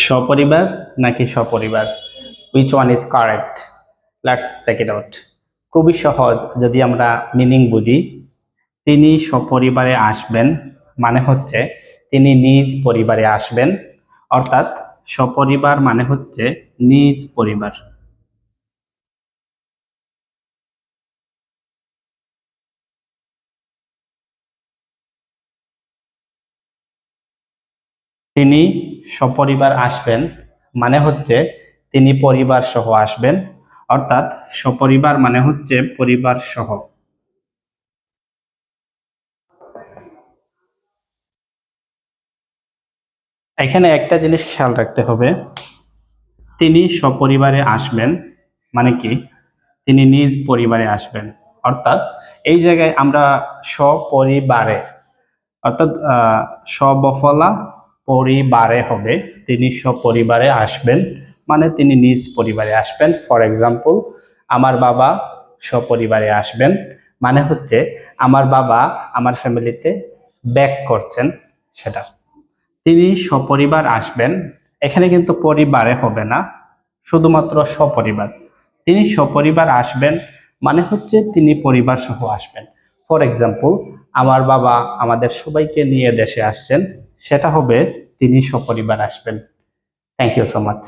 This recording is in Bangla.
সপরিবার নাকি সপরিবার? which one is correct? let's check it out. খুবই সহজ, যদি আমরা মিনিং বুঝি। তিনি সপরিবারে আসবেন মানে হচ্ছে তিনি নিজ পরিবারে আসবেন, অর্থাৎ সপরিবার মানে হচ্ছে নিজ পরিবার। তিনি সপরিবার আসবেন মানে হচ্ছে তিনি পরিবার সহ আসবেন, অর্থাৎ সপরিবার মানে হচ্ছে পরিবার সহ। এখানে একটা জিনিস খেয়াল রাখতে হবে, তিনি সপরিবারে আসবেন মানে কি তিনি নিজ পরিবারে আসবেন, অর্থাৎ এই জায়গায় আমরা সপরিবারে অর্থাৎ সবফলা পরিবারে হবে, তিনি সপরিবারে আসবেন মানে তিনি নিজ পরিবারে আসবেন। ফর এক্সাম্পল, আমার বাবা সপরিবারে আসবেন মানে হচ্ছে আমার বাবা আমার ফ্যামিলিতে ব্যাক করছেন সেটা। তিনি সপরিবার আসবেন, এখানে কিন্তু পরিবারে হবে না, শুধুমাত্র সপরিবার। তিনি সপরিবার আসবেন মানে হচ্ছে তিনি পরিবার সহ আসবেন। ফর এক্সাম্পল, আমার বাবা আমাদের সবাইকে নিয়ে দেশে আসছেন, সেটা হবে তিনি সপরিবার আসবেন। Thank you so much.